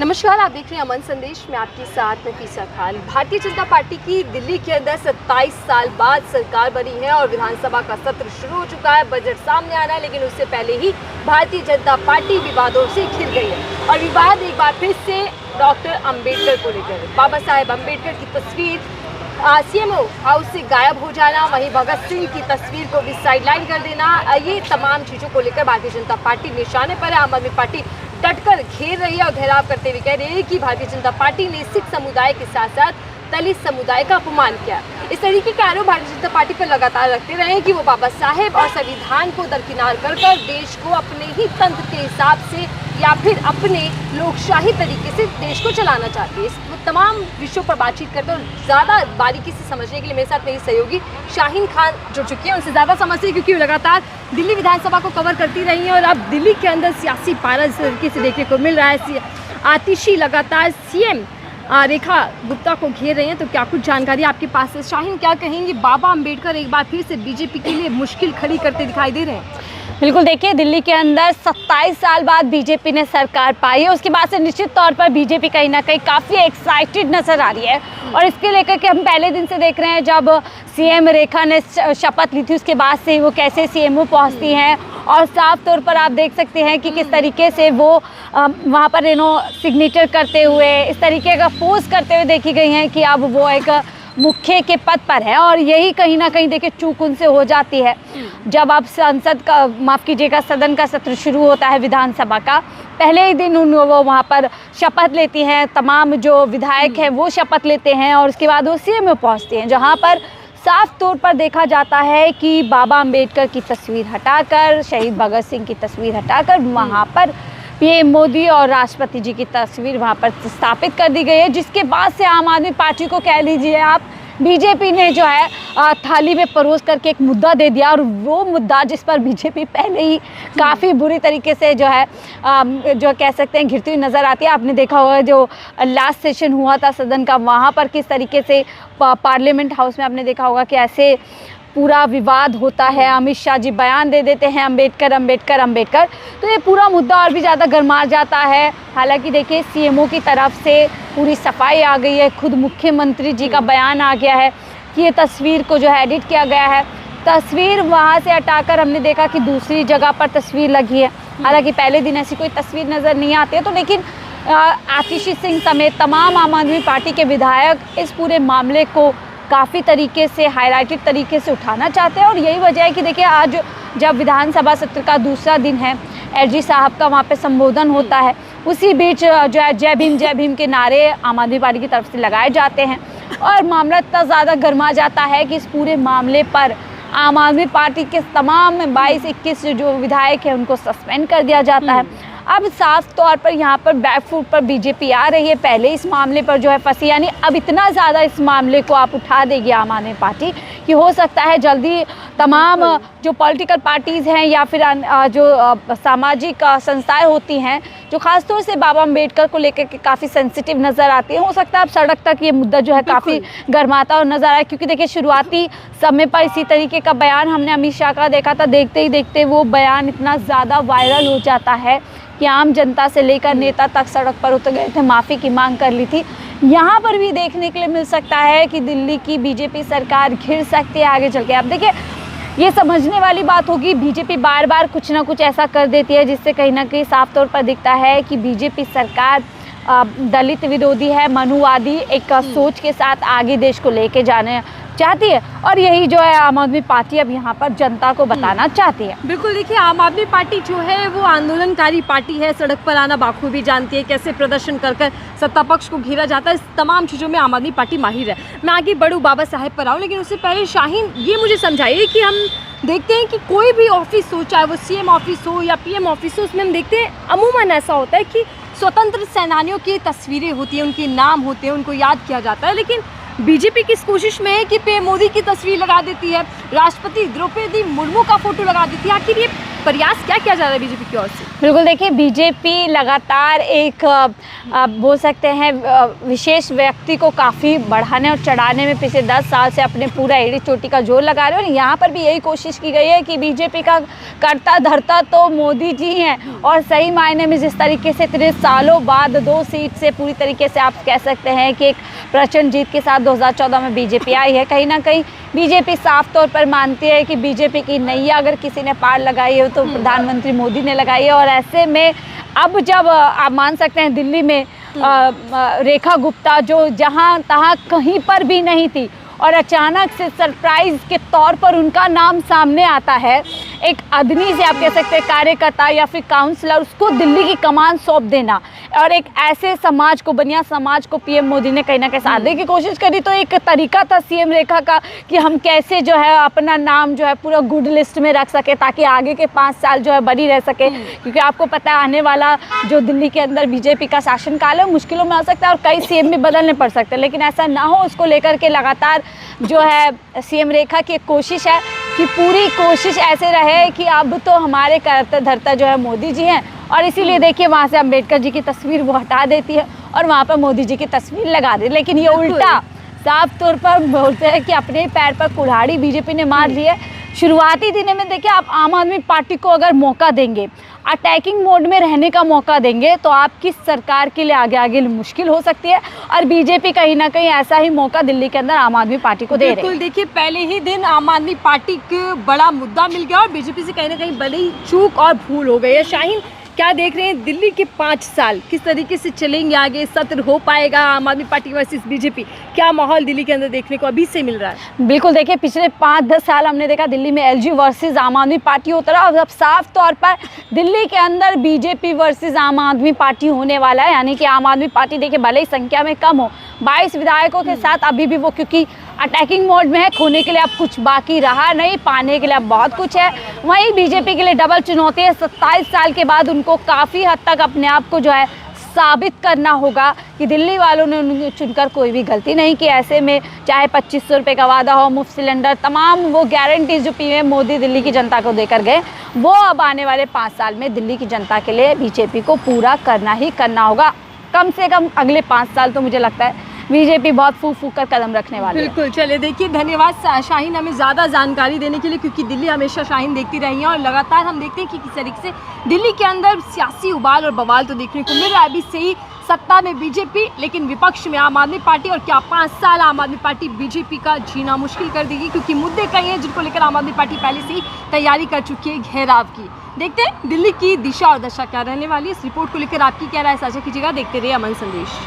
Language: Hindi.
नमस्कार, आप देख रहे हैं अमन संदेश में आपके साथ नफीसा खान। भारतीय जनता पार्टी की दिल्ली के अंदर 27 साल बाद सरकार बनी है और विधानसभा का सत्र शुरू हो चुका है। बजट सामने आना है, लेकिन उससे पहले ही भारतीय जनता पार्टी विवादों से घिर गई है और विवाद एक बार फिर से डॉक्टर अंबेडकर को लेकर। बाबा साहेब अंबेडकर की तस्वीर सीएमओ हाउस से गायब हो जाना, वहीं भगत सिंह की तस्वीर को भी साइडलाइन कर देना, ये तमाम चीज़ों को लेकर भारतीय जनता पार्टी निशाने पर है। आम आदमी पार्टी डटकर घेर रही है और घेराव करते हुए कह रही है कि भारतीय जनता पार्टी ने सिख समुदाय के साथ साथ दलित समुदाय का अपमान किया। इस तरीके के आरोप भारतीय जनता पार्टी पर लगातार रखते रहे कि वो बाबा साहेब और संविधान को दरकिनार कर देश को अपने ही तंत्र के हिसाब से या फिर अपने लोकशाही तरीके से देश को चलाना चाहती है। इस तमाम विषयों पर बातचीत करते और ज़्यादा बारीकी से समझने के लिए मेरे साथ मेरी सहयोगी शाहीन खान जुड़ चुकी है। उनसे ज़्यादा समझते हैं क्योंकि वो लगातार दिल्ली विधानसभा को कवर करती रही हैं और अब दिल्ली के अंदर सियासी पारा इस तरीके से देखने को मिल रहा है। आतिशी लगातार सीएम रेखा गुप्ता को घेर रही हैं, तो क्या कुछ जानकारी आपके पास है? शाहीन, क्या कहेंगे, बाबा अंबेडकर एक बार फिर से बीजेपी के लिए मुश्किल खड़ी करते दिखाई दे रहे हैं? बिल्कुल, देखिए, दिल्ली के अंदर 27 साल बाद बीजेपी ने सरकार पाई है। उसके बाद से निश्चित तौर पर बीजेपी कहीं ना कहीं काफ़ी एक्साइटेड नज़र आ रही है और इसके लेकर के हम पहले दिन से देख रहे हैं जब सीएम रेखा ने शपथ ली थी, उसके बाद से वो कैसे सीएमओ पहुंचती हैं और साफ तौर पर आप देख सकते हैं कि किस तरीके से वो वहाँ पर सिग्नेचर करते हुए इस तरीके का पोज करते हुए देखी गई हैं कि अब वो एक मुख्य के पद पर है। और यही कहीं ना कहीं देखिए चूक उनसे हो जाती है जब आप संसद का, माफ़ कीजिएगा, सदन का सत्र शुरू होता है विधानसभा का, पहले ही दिन वो वहाँ पर शपथ लेती हैं, तमाम जो विधायक हैं वो शपथ लेते हैं और उसके बाद वो सीएम में पहुँचते हैं, जहाँ पर साफ तौर पर देखा जाता है कि बाबा अंबेडकर की तस्वीर हटाकर, शहीद भगत सिंह की तस्वीर हटाकर वहाँ पर पीएम मोदी और राष्ट्रपति जी की तस्वीर वहाँ पर स्थापित कर दी गई है, जिसके बाद से आम आदमी पार्टी को कह लीजिए आप, बीजेपी ने जो है थाली में परोस करके एक मुद्दा दे दिया और वो मुद्दा जिस पर बीजेपी पहले ही काफ़ी बुरी तरीके से जो है जो कह सकते हैं घिरती हुई नज़र आती है। आपने देखा होगा जो लास्ट सेशन हुआ था सदन का, वहाँ पर किस तरीके से पार्लियामेंट हाउस में आपने देखा होगा कि ऐसे पूरा विवाद होता है, अमित शाह जी बयान दे देते हैं अंबेडकर अंबेडकर अंबेडकर, तो ये पूरा मुद्दा और भी ज़्यादा गर्मा जाता है। हालांकि देखिए सीएमओ की तरफ से पूरी सफाई आ गई है, खुद मुख्यमंत्री जी का बयान आ गया है कि ये तस्वीर को जो है एडिट किया गया है, तस्वीर वहाँ से हटाकर हमने देखा कि दूसरी जगह पर तस्वीर लगी है। हालाँकि पहले दिन ऐसी कोई तस्वीर नज़र नहीं आती है, तो लेकिन आतिशी सिंह समेत तमाम आम आदमी पार्टी के विधायक इस पूरे मामले को काफ़ी तरीके से हाईलाइटेड तरीके से उठाना चाहते हैं और यही वजह है कि देखिए आज जब विधानसभा सत्र का दूसरा दिन है, एलजी साहब का वहाँ पे संबोधन होता है, उसी बीच जो है जय भीम के नारे आम आदमी पार्टी की तरफ से लगाए जाते हैं और मामला इतना ज़्यादा गर्मा जाता है कि इस पूरे मामले पर आम आदमी पार्टी के तमाम 22-21 जो विधायक हैं उनको सस्पेंड कर दिया जाता है। अब साफ तौर पर यहाँ पर बैकफुट पर बीजेपी आ रही है, पहले इस मामले पर जो है फंसी, यानी अब इतना ज़्यादा इस मामले को आप उठा देगी आम आदमी पार्टी कि हो सकता है जल्दी तमाम जो पॉलिटिकल पार्टीज़ हैं या फिर जो सामाजिक संस्थाएं होती हैं जो ख़ासतौर से बाबा अंबेडकर को लेकर के काफ़ी सेंसिटिव नज़र आती है, हो सकता है अब सड़क तक ये मुद्दा जो है काफ़ी गर्माता और नज़र आए। क्योंकि देखिए शुरुआती समय पर इसी तरीके का बयान हमने अमित शाह का देखा था, देखते ही देखते वो बयान इतना ज़्यादा वायरल हो जाता है कि आम जनता से लेकर नेता तक सड़क पर उतर गए थे, माफ़ी की मांग कर ली थी। यहाँ पर भी देखने के लिए मिल सकता है कि दिल्ली की बीजेपी सरकार घिर सकती है आगे चल के। अब देखिए ये समझने वाली बात होगी, बीजेपी बार बार कुछ ना कुछ ऐसा कर देती है जिससे कहीं ना कहीं साफ तौर पर दिखता है कि बीजेपी सरकार दलित विरोधी है, मनुवादी एक सोच के साथ आगे देश को लेके जाने चाहती है और यही जो है आम आदमी पार्टी अब यहाँ पर जनता को बताना चाहती है। बिल्कुल, देखिए आम आदमी पार्टी जो है वो आंदोलनकारी पार्टी है, सड़क पर आना बाखूबी जानती है, कैसे प्रदर्शन कर कर सत्ता पक्ष को घेरा जाता है, इस तमाम चीज़ों में आम आदमी पार्टी माहिर है। मैं आगे बढ़ूँ, बाबा साहेब पर आऊँ, लेकिन उससे पहले शाहीन ये मुझे समझाइए कि हम देखते हैं कि कोई भी ऑफिस हो, चाहे वो सीएम ऑफिस हो या पीएम ऑफिस हो, उसमें हम देखते हैं अमूमन ऐसा होता है कि स्वतंत्र सेनानियों की तस्वीरें होती हैं, उनके नाम होते हैं, उनको याद किया जाता है। लेकिन बीजेपी किस कोशिश में है कि पीएम मोदी की तस्वीर लगा देती है, राष्ट्रपति द्रौपदी मुर्मू का फोटो लगा देती है। आखिर ये प्रयास क्या किया जा रहा है बीजेपी की ओर से? बिल्कुल, देखिए बीजेपी लगातार एक बोल सकते हैं विशेष व्यक्ति को काफ़ी बढ़ाने और चढ़ाने में पिछले 10 साल से अपने पूरा एड़ी चोटी का जोर लगा रहे हैं। और यहाँ पर भी यही कोशिश की गई है कि बीजेपी का करता धरता तो मोदी जी हैं, और सही मायने में जिस तरीके से इतने सालों बाद 2 सीट से पूरी तरीके से आप कह सकते हैं कि एक प्रचंड जीत के साथ 2014 में बीजेपी आई है, कहीं ना कहीं बीजेपी साफ तौर पर मानती है कि बीजेपी की नैया अगर किसी ने पार लगाई है तो प्रधानमंत्री मोदी ने लगाई है। और ऐसे में अब जब आप मान सकते हैं दिल्ली में रेखा गुप्ता जो जहां तहां कहीं पर भी नहीं थी और अचानक से सरप्राइज के तौर पर उनका नाम सामने आता है, एक आदमी से आप कह सकते हैं कार्यकर्ता या फिर काउंसलर, उसको दिल्ली की कमान सौंप देना और एक ऐसे समाज को, बनिया समाज को पीएम मोदी ने कहीं ना कहीं साधने की कोशिश करी। तो एक तरीका था सीएम रेखा का कि हम कैसे जो है अपना नाम जो है पूरा गुड लिस्ट में रख सके ताकि आगे के 5 साल जो है बनी रह सके, क्योंकि आपको पता है आने वाला जो दिल्ली के अंदर बीजेपी का शासनकाल है मुश्किलों में आ सकता है और कई सीएम भी बदलने पड़ सकते हैं, लेकिन ऐसा ना हो उसको लेकर के लगातार जो है सीएम रेखा की एक कोशिश है कि पूरी कोशिश ऐसे रहे कि अब तो हमारे करता धरता जो है मोदी जी हैं, और इसीलिए देखिए वहाँ से अम्बेडकर जी की तस्वीर वो हटा देती है और वहाँ पर मोदी जी की तस्वीर लगा दी। लेकिन ये उल्टा साफ तौर पर बोलते हैं कि अपने पैर पर कुल्हाड़ी बीजेपी ने मार ली है। शुरुआती दिनों में देखिए आप आम आदमी पार्टी को अगर मौका देंगे, अटैकिंग मोड में रहने का मौका देंगे, तो आपकी सरकार के लिए आगे आगे मुश्किल हो सकती है, और बीजेपी कहीं ना कहीं ऐसा ही मौका दिल्ली के अंदर आम आदमी पार्टी को दे रही है। बिल्कुल, देखिए पहले ही दिन आम आदमी पार्टी को बड़ा मुद्दा मिल गया और बीजेपी से कहीं ना कहीं बड़ी चूक और भूल हो गई है। शाहीन, क्या देख रहे हैं दिल्ली के 5 साल किस तरीके से चलेंगे आगे? सत्र हो पाएगा आम आदमी पार्टी वर्सेस बीजेपी? क्या माहौल दिल्ली के अंदर देखने को अभी से मिल रहा है? बिल्कुल, देखिए पिछले 5-10 साल हमने देखा दिल्ली में एलजी वर्सेस आम आदमी पार्टी होता रहा, और अब साफ तौर पर दिल्ली के अंदर बीजेपी वर्सेस आम आदमी पार्टी होने वाला है। यानी कि आम आदमी पार्टी देखिए भले ही संख्या में कम हो, 22 विधायकों के साथ अभी भी वो, क्योंकि अटैकिंग मोड में है, खोने के लिए अब कुछ बाकी रहा नहीं, पाने के लिए अब बहुत कुछ है। वहीं बीजेपी के लिए डबल चुनौती है, 27 साल के बाद उनको काफ़ी हद तक अपने आप को जो है साबित करना होगा कि दिल्ली वालों ने उन्हें चुनकर कोई भी गलती नहीं की। ऐसे में चाहे 2500 रुपये का वादा हो, मुफ्त सिलेंडर, तमाम वो गारंटीज जो पीएम मोदी दिल्ली की जनता को देकर गए, वो अब आने वाले 5 साल में दिल्ली की जनता के लिए बीजेपी को पूरा करना ही करना होगा। कम से कम अगले 5 साल तो मुझे लगता है बीजेपी बहुत फूक फूक कर कदम रखने वाली है। बिल्कुल, चलिए देखिए, धन्यवाद शाहीन हमें ज़्यादा जानकारी देने के लिए, क्योंकि दिल्ली हमेशा शाहीन देखती रही है और लगातार हम देखते हैं कि किस तरीके से दिल्ली के अंदर सियासी उबाल और बवाल तो देखने को मिल रहा है। अभी से ही सत्ता में बीजेपी, लेकिन विपक्ष में आम आदमी पार्टी, और क्या 5 साल आम आदमी पार्टी बीजेपी का जीना मुश्किल कर देगी? क्योंकि मुद्दे कई हैं जिनको लेकर आम आदमी पार्टी पहले से ही तैयारी कर चुकी है घेराव की। देखते हैं दिल्ली की दिशा और दशा क्या रहने वाली है। इस रिपोर्ट को लेकर आपकी क्या राय साझा कीजिएगा। देखते रहिए अमन संदेश।